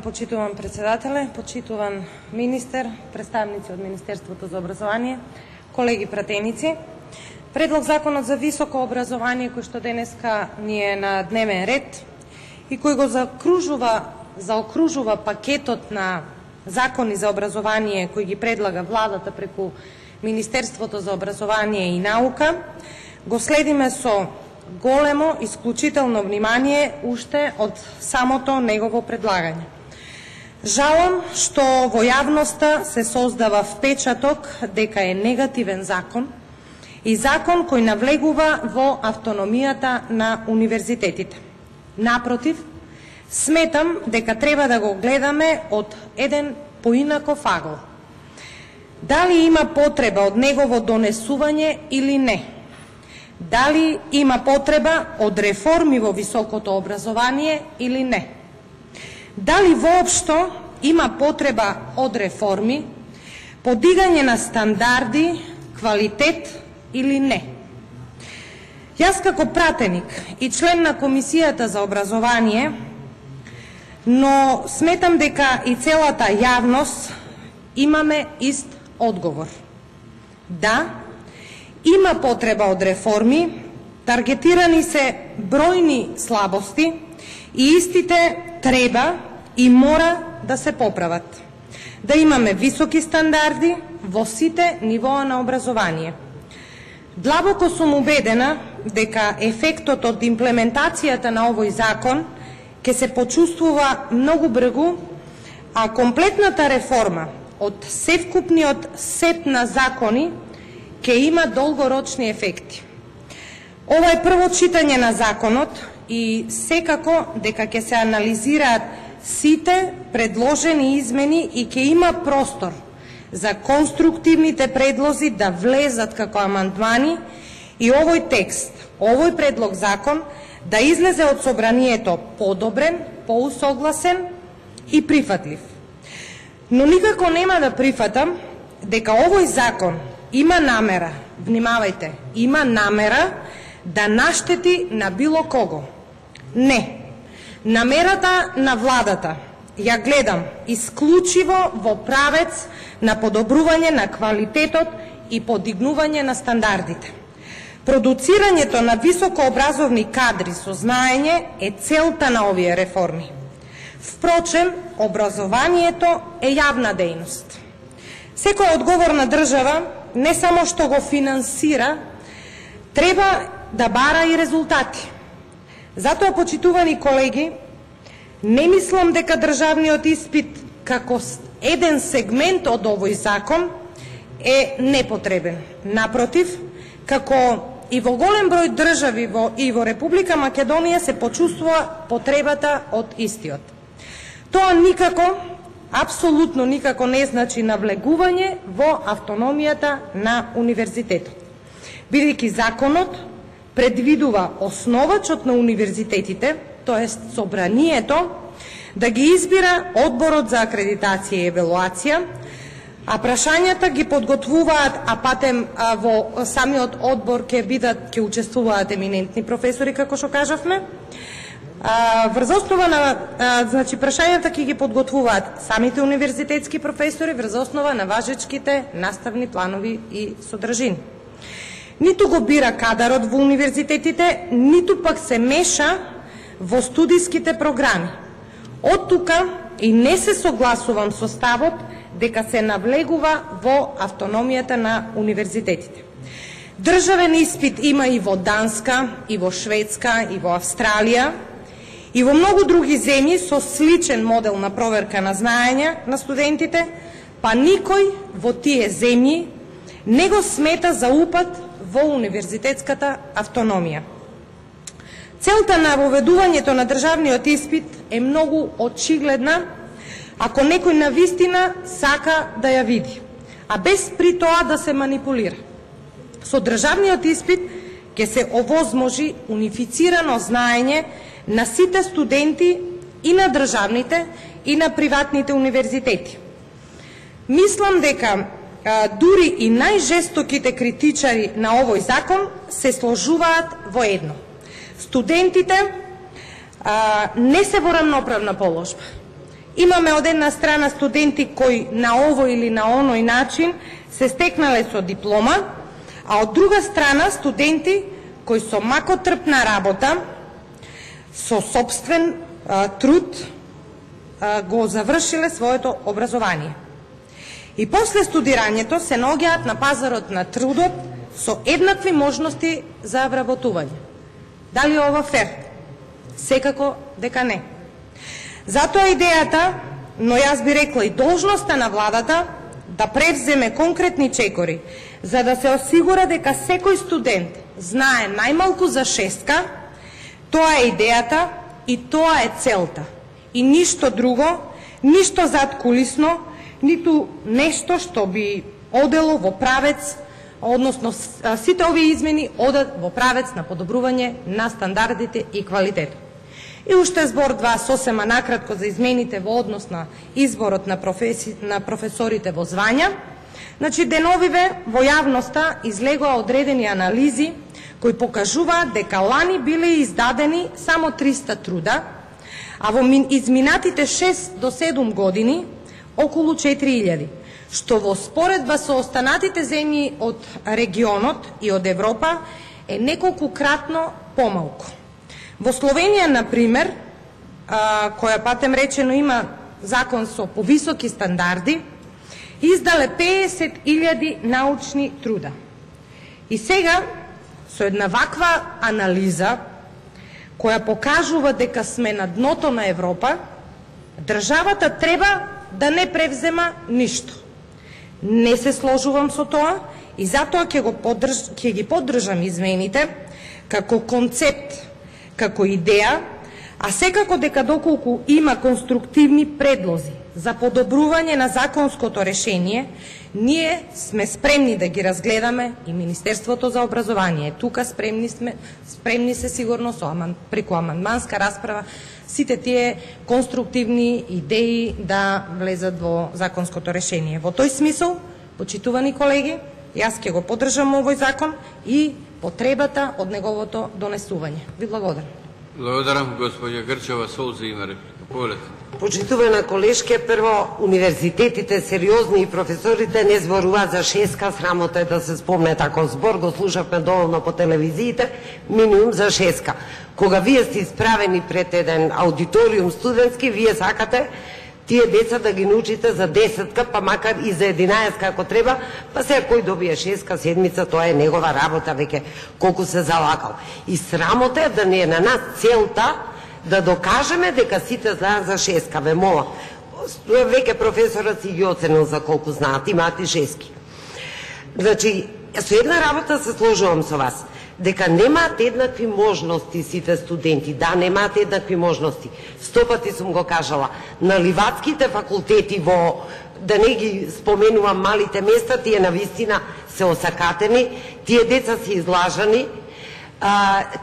почитуван председателе, почитуван министер, представници од Министерството за образование, колеги пратеници. Предлог законот за високо образование кој што денеска ни е на дневен ред и кој го заокружува пакетот на закони за образование кои ги предлага владата преку Министерството за образование и наука, го следиме со големо, исклучително внимание уште од самото негово предлагање. Жалам што во јавноста се создава впечаток дека е негативен закон и закон кој навлегува во автономијата на универзитетите. Напротив, сметам дека треба да го гледаме од еден поинаков агол. Дали има потреба од негово донесување или не? Дали има потреба од реформи во високото образование или не? Дали воопшто има потреба од реформи, подигање на стандарди, квалитет или не? Јас како пратеник и член на Комисијата за образование, но сметам дека и целата јавност имаме ист одговор. Да, има потреба од реформи, таргетирани се бројни слабости и истите треба и мора да се поправат. Да имаме високи стандарди во сите нивоа на образование. Длабоко сум убедена дека ефектот од имплементацијата на овој закон ќе се почувствува многу брзо, а комплетната реформа од севкупниот сет на закони ќе има долгорочни ефекти. Ова е прво читање на законот и секако дека ќе се анализираат сите предложени измени и ќе има простор за конструктивните предлози да влезат како амандмани и овој текст, овој предлог закон да излезе од собранието подобрен, поусогласен и прифатлив. Но никако нема да прифатам дека овој закон има намера, внимавајте, има намера да наштети на било кого. Не. Намерата на владата ја гледам исклучиво во правец на подобрување на квалитетот и подигнување на стандардите. Продуцирањето на високообразовни кадри со знаење е целта на овие реформи. Впрочем, образованието е јавна дејност. Секоја одговорна држава не само што го финансира, треба да бара и резултати. Затоа, почитувани колеги, не мислам дека државниот испит како еден сегмент од овој закон е непотребен. Напротив, како и во голем број држави и во Република Македонија се почувствува потребата од истиот. Тоа никако, апсолутно никако не значи навлегување во автономијата на универзитетот. Бидејќи законот предвидува основачот на универзитетите, тоест собранието, да ги избира Одборот за акредитација и евалуација, а прашањата ги подготвуваат, а патем во самиот одбор ќе учествуваат еминентни професори, како што кажавме. Врз основа на прашањата ќе ги подготвуваат самите универзитетски професори врз основа на важечките наставни планови и содржини. Ниту го бира кадарот во универзитетите, ниту пак се меша во студиските програми. Од тука и не се согласувам со ставот дека се навлегува во автономијата на универзитетите. Државен испит има и во Данска, и во Шведска, и во Австралија, и во многу други земји со сличен модел на проверка на знаење на студентите, па никој во тие земји не го смета за упат во универзитетската автономија. Целта на воведувањето на државниот испит е многу очигледна ако некој навистина сака да ја види, а без при тоа да се манипулира. Со државниот испит ќе се овозможи унифицирано знаење на сите студенти и на државните и на приватните универзитети. Мислам дека дури и најжестоките критичари на овој закон се сложуваат во едно. Студентите не се во рамноправна положба. Имаме од една страна студенти кои на овој или на оној начин се стекнале со диплома, а од друга страна студенти кои со макотрпна работа, со собствен труд го завршиле своето образование. И после студирањето се наоѓаат на пазарот на трудот со еднакви можности за вработување. Дали ова фер? Секако дека не. Затоа идејата, но јас би рекла и должноста на владата, да превземе конкретни чекори, за да се осигура дека секој студент знае најмалку за шестка, тоа е идејата и тоа е целта. И ништо друго, ништо задкулисно, ниту нешто што би одело во правец, односно сите овие измени одат во правец на подобрување на стандардите и квалитетот. И уште збор два сосема накратко за измените во однос на изборот на професорите во звања. Значи, деновиве во јавноста излегоа одредени анализи кои покажуваат дека лани биле издадени само 300 труда, а во изминатите 6 до 7 години околу 4000, што во споредба со останатите земји од регионот и од Европа е неколкукратно помалку. Во Словенија, например, која патем речено има закон со повисоки стандарди, издале 50.000 научни труда. И сега, со една ваква анализа, која покажува дека сме на дното на Европа, државата треба да не превзема ништо. Не се сложувам со тоа и затоа ќе ги поддржам измените како концепт, како идеја, а секако дека доколку има конструктивни предлози за подобрување на законското решение, ние сме спремни да ги разгледаме и Министерството за образование. Тука спремни се сигурно преку амандманска расправа сите тие конструктивни идеи да влезат во законското решение. Во тој смисол, почитувани колеги, јас ќе го поддржам овој закон и потребата од неговото донесување. Ви благодарам. Благодарам, госпоѓа Грчева. Солза има реплика. Повелете. Почитувана колешке, прво, универзитетите сериозни и професорите не зборуваат за шеска, срамота е да се спомне таков збор, го слушавме доволно по телевизиите, минимум за шеска. Кога вие сте исправени пред еден аудиториум студентски, вие сакате тие деца да ги научите за 10-ка, па макар и за 11-ка ако треба, па сега кој добие 6-ка, седмица, тоа е негова работа веќе колку се залагал. И срамота е да не е на нас целта да докажеме дека сите знаат за 6-ка. Ве мола, веќе професорот си ги оценил за колку знаат, имаат и 6-ки. Значи, со една работа се сложувам со вас, дека немаат еднакви можности сите студенти. Да, немаат еднакви можности. 100 пати сум го кажала. На ливадските факултети во, да не ги споменувам малите места, тие навистина се осакатени, тие деца се излажани.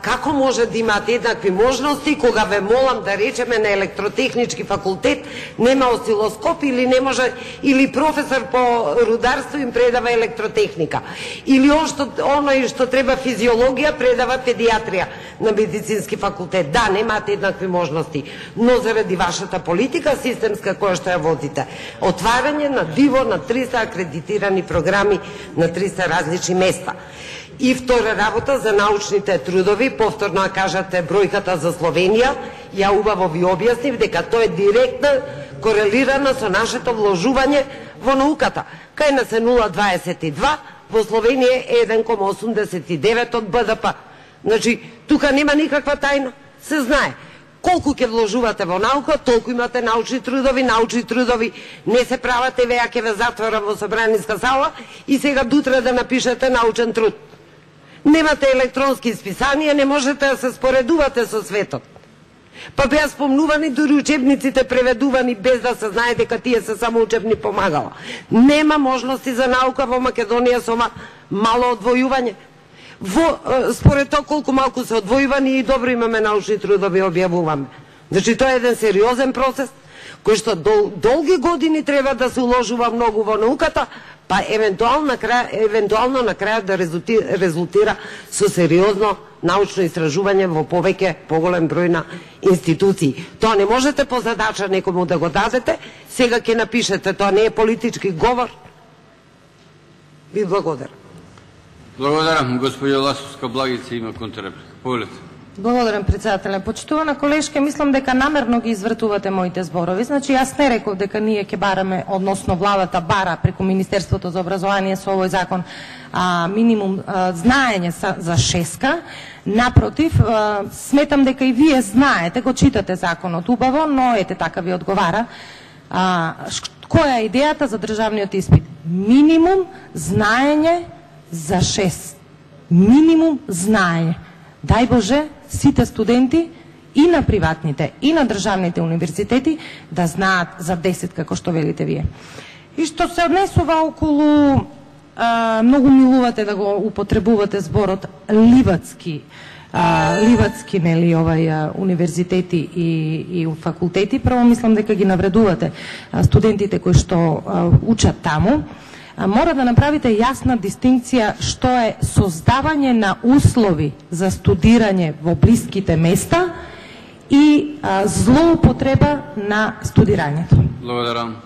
Како може да имаат еднакви можности кога ве молам да речеме на електротехнички факултет нема осцилоскоп или не може, или професор по рударство им предава електротехника, или оној што треба физиологија предава педиатрија на медицински факултет. Да, немаат еднакви можности, но заради вашата политика системска која што ја водите, отварање на диво на 300 акредитирани програми на 300 различни места. И втора работа за научните трудови, повторно кажате бројката за Словенија, ја убаво ви објаснив дека тоа е директно корелирано со нашето вложување во науката. Кај нас е 0,22, во Словенија е 1,89 од БДП. Значи, тука нема никаква тајна, се знае. Колку ќе вложувате во наука, толку имате научни трудови не се прават, еве ја ќе ве затворам во собраниска сала и сега дутре да напишете научен труд. Немате електронски списанија, не можете да се споредувате со светот. Па беа спомнувани дури учебниците преведувани без да се знае дека тие се само учебни помагала. Нема можности за наука во Македонија со мало одвојување. Според тоа колку малку се одвојувани и добро имаме научни трудови објавуваме. Значи тоа е еден сериозен процес кој што долги години треба да се уложува многу во науката, па евентуално на крајот да резултира со сериозно научно истражување во поголем број на институции. Тоа не можете по задача некому да го дадете, сега ќе напишете, тоа не е политички говор. Ви благодарам. Благодарам. Господја Ласовска Благица има контрреплика. Повелете. Благодарам, председателе. Почитувана колешке, мислам дека намерно ги извртувате моите зборови. Значи, јас не реков дека ние ќе бараме, односно владата бара преку Министерството за образование со овој закон минимум знаење за шеска. Напротив, сметам дека и вие знаете, го читате законот убаво, но ете така ви одговара. Која е идејата за државниот испит? Минимум знаење за 6. Минимум знаење. Дај Боже, сите студенти и на приватните, и на државните универзитети да знаат за 10, како што велите вие. И што се однесува околу, многу милувате да го употребувате зборот ливацки, нели, универзитети и факултети. Прво мислам дека ги навредувате студентите кои што учат таму. Мора да направите јасна дистинкција што е создавање на услови за студирање во блиските места и злоупотреба на студирањето. Благодарам.